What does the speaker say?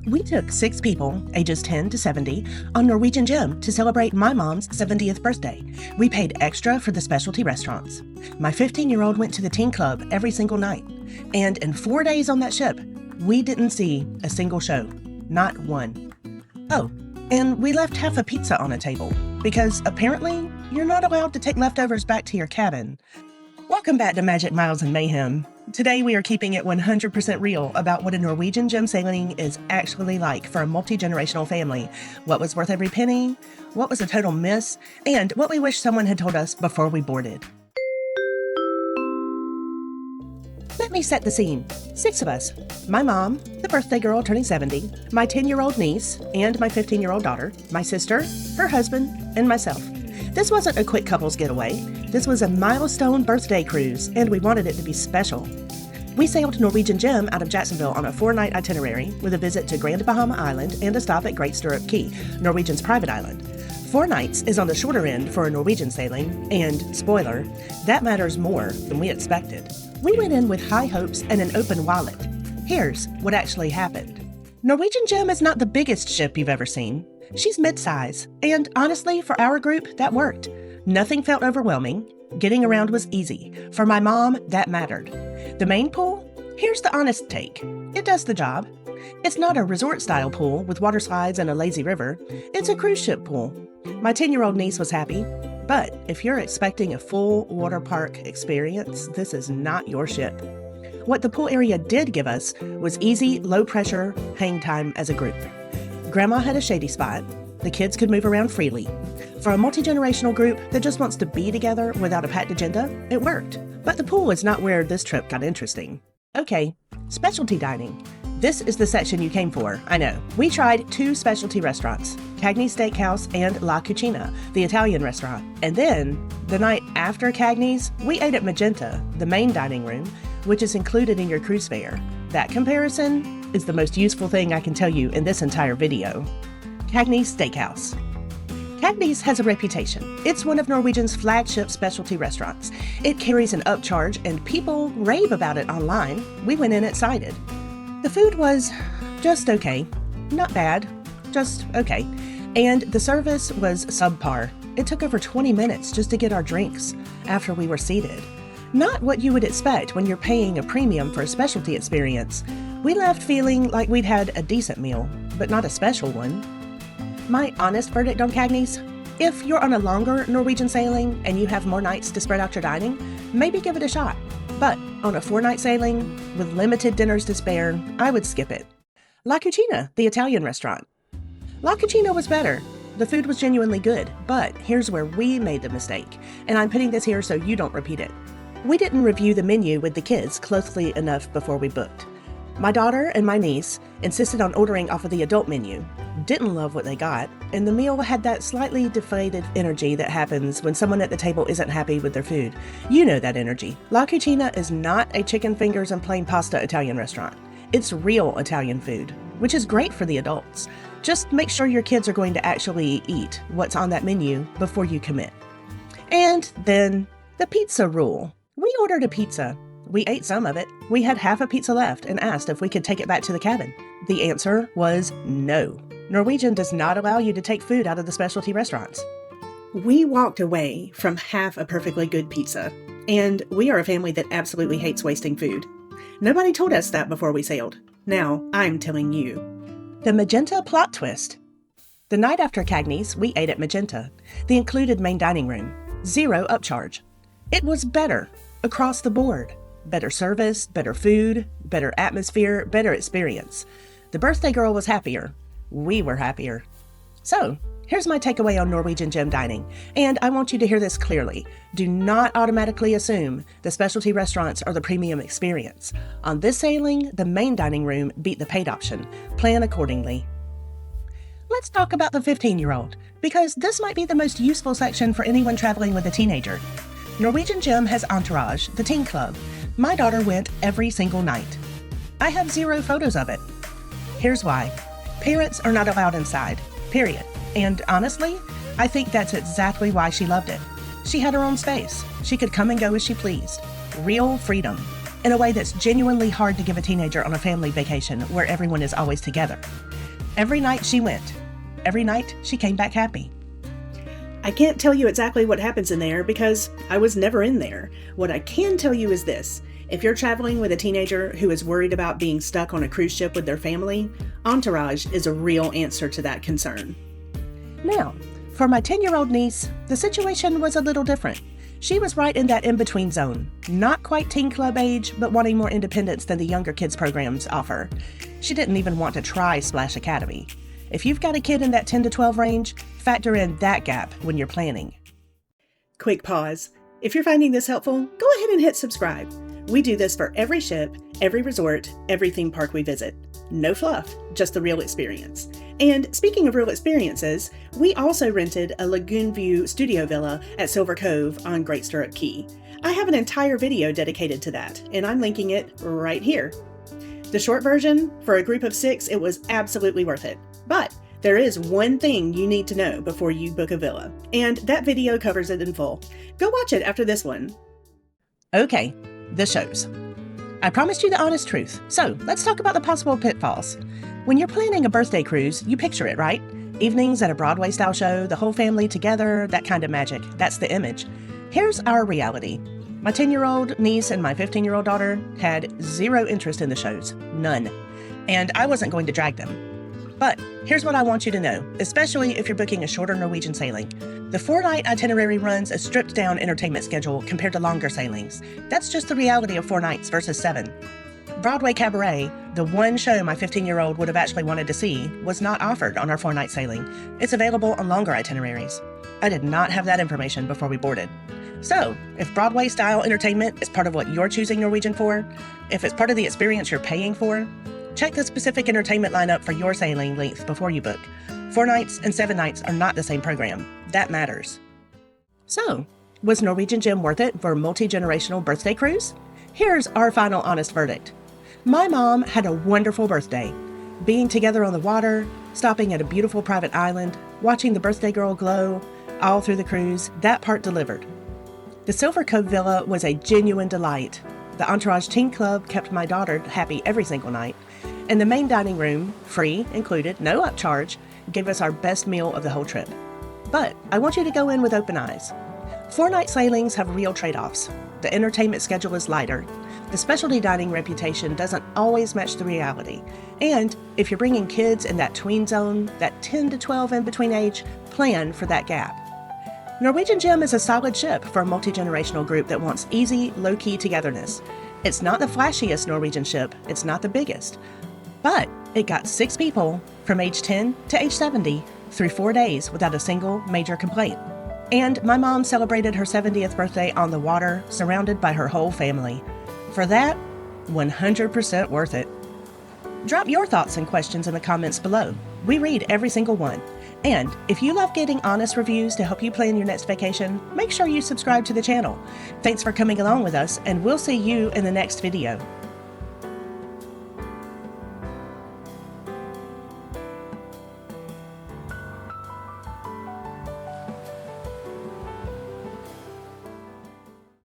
We took 6 people, ages 10 to 70, on Norwegian Gem to celebrate my mom's 70th birthday. We paid extra for the specialty restaurants. My 15-year-old went to the teen club every single night. And in 4 days on that ship, we didn't see a single show. Not one. Oh, and we left half a pizza on a table, because apparently you're not allowed to take leftovers back to your cabin. Welcome back to Magic Miles and Mayhem. Today we are keeping it 100% real about what a Norwegian Gem sailing is actually like for a multi-generational family, what was worth every penny, what was a total miss, and what we wish someone had told us before we boarded. Let me set the scene. 6 of us. My mom, the birthday girl turning 70, my 10-year-old niece, and my 15-year-old daughter, my sister, her husband, and myself. This wasn't a quick couples getaway. This was a milestone birthday cruise, and we wanted it to be special. We sailed Norwegian Gem out of Jacksonville on a 4-night itinerary with a visit to Grand Bahama Island and a stop at Great Stirrup Cay, Norwegian's private island. 4 nights is on the shorter end for a Norwegian sailing, and, spoiler, that matters more than we expected. We went in with high hopes and an open wallet. Here's what actually happened. Norwegian Gem is not the biggest ship you've ever seen. She's mid-size, and honestly, for our group, that worked. Nothing felt overwhelming. Getting around was easy. For my mom, that mattered. The main pool? Here's the honest take. It does the job. It's not a resort-style pool with water slides and a lazy river. It's a cruise ship pool. My 10-year-old niece was happy, but if you're expecting a full water park experience, this is not your ship. What the pool area did give us was easy, low-pressure hang time as a group. Grandma had a shady spot. The kids could move around freely. For a multi-generational group that just wants to be together without a packed agenda, it worked. But the pool is not where this trip got interesting. Okay, specialty dining. This is the section you came for, I know. We tried 2 specialty restaurants, Cagney Steakhouse and La Cucina, the Italian restaurant. And then, the night after Cagney's, we ate at Magenta, the main dining room, which is included in your cruise fare. That comparison is the most useful thing I can tell you in this entire video. Cagney's Steakhouse. Cagney's has a reputation. It's one of Norwegian's flagship specialty restaurants. It carries an upcharge and people rave about it online. We went in excited. The food was just okay. Not bad, just okay. And the service was subpar. It took over 20 minutes just to get our drinks after we were seated. Not what you would expect when you're paying a premium for a specialty experience. We left feeling like we'd had a decent meal, but not a special one. My honest verdict on Cagney's? If you're on a longer Norwegian sailing and you have more nights to spread out your dining, maybe give it a shot. But on a 4-night sailing, with limited dinners to spare, I would skip it. La Cucina, the Italian restaurant. La Cucina was better. The food was genuinely good, but here's where we made the mistake, and I'm putting this here so you don't repeat it. We didn't review the menu with the kids closely enough before we booked. My daughter and my niece insisted on ordering off of the adult menu, didn't love what they got, and the meal had that slightly deflated energy that happens when someone at the table isn't happy with their food. You know that energy. La Cucina is not a chicken fingers and plain pasta Italian restaurant. It's real Italian food, which is great for the adults. Just make sure your kids are going to actually eat what's on that menu before you commit. And then, the pizza rule. We ordered a pizza. We ate some of it. We had half a pizza left and asked if we could take it back to the cabin. The answer was no. Norwegian does not allow you to take food out of the specialty restaurants. We walked away from half a perfectly good pizza, and we are a family that absolutely hates wasting food. Nobody told us that before we sailed. Now, I'm telling you. The Magenta plot twist. The night after Cagney's, we ate at Magenta, the included main dining room. 0 upcharge. It was better, across the board. Better service, better food, better atmosphere, better experience. The birthday girl was happier. We were happier. So, here's my takeaway on Norwegian Gem dining, and I want you to hear this clearly. Do not automatically assume the specialty restaurants are the premium experience. On this sailing, the main dining room beat the paid option. Plan accordingly. Let's talk about the 15-year-old, because this might be the most useful section for anyone traveling with a teenager. Norwegian Gem has Entourage, the teen club. My daughter went every single night. I have 0 photos of it. Here's why. Parents are not allowed inside, period. And honestly, I think that's exactly why she loved it. She had her own space. She could come and go as she pleased. Real freedom, in a way that's genuinely hard to give a teenager on a family vacation where everyone is always together. Every night she went. Every night she came back happy. I can't tell you exactly what happens in there because I was never in there. What I can tell you is this. If you're traveling with a teenager who is worried about being stuck on a cruise ship with their family, Entourage is a real answer to that concern. Now, for my 10-year-old niece, the situation was a little different. She was right in that in-between zone. Not quite teen club age, but wanting more independence than the younger kids programs offer. She didn't even want to try Splash Academy. If you've got a kid in that 10 to 12 range, factor in that gap when you're planning. Quick pause. If you're finding this helpful, go ahead and hit subscribe. We do this for every ship, every resort, every theme park we visit. No fluff, just the real experience. And speaking of real experiences, we also rented a lagoon view studio villa at Silver Cove on Great Stirrup Cay. I have an entire video dedicated to that, and I'm linking it right here. The short version, for a group of 6, it was absolutely worth it. But there is one thing you need to know before you book a villa, and that video covers it in full. Go watch it after this one. Okay, the shows. I promised you the honest truth, so let's talk about the possible pitfalls. When you're planning a birthday cruise, you picture it, right? Evenings at a Broadway-style show, the whole family together, that kind of magic. That's the image. Here's our reality. My 10-year-old niece and my 15-year-old daughter had zero interest in the shows. None. And I wasn't going to drag them. But here's what I want you to know, especially if you're booking a shorter Norwegian sailing. The 4-night itinerary runs a stripped-down entertainment schedule compared to longer sailings. That's just the reality of 4 nights versus 7. Broadway Cabaret, the one show my 15-year-old would have actually wanted to see, was not offered on our 4-night sailing. It's available on longer itineraries. I did not have that information before we boarded. So, if Broadway-style entertainment is part of what you're choosing Norwegian for, if it's part of the experience you're paying for, check the specific entertainment lineup for your sailing length before you book. 4 nights and 7 nights are not the same program. That matters. So, was Norwegian Gem worth it for a multi-generational birthday cruise? Here's our final honest verdict. My mom had a wonderful birthday. Being together on the water, stopping at a beautiful private island, watching the birthday girl glow, all through the cruise, that part delivered. The Silver Cove Villa was a genuine delight. The Entourage Teen Club kept my daughter happy every single night. And the main dining room, free, included, no upcharge, gave us our best meal of the whole trip. But I want you to go in with open eyes. 4-night sailings have real trade-offs. The entertainment schedule is lighter. The specialty dining reputation doesn't always match the reality. And if you're bringing kids in that tween zone, that 10 to 12 in between age, plan for that gap. Norwegian Gem is a solid ship for a multi-generational group that wants easy, low-key togetherness. It's not the flashiest Norwegian ship, it's not the biggest, but it got 6 people from age 10 to age 70 through 4 days without a single major complaint. And my mom celebrated her 70th birthday on the water, surrounded by her whole family. For that, 100% worth it. Drop your thoughts and questions in the comments below. We read every single one. And if you love getting honest reviews to help you plan your next vacation, make sure you subscribe to the channel. Thanks for coming along with us, and we'll see you in the next video.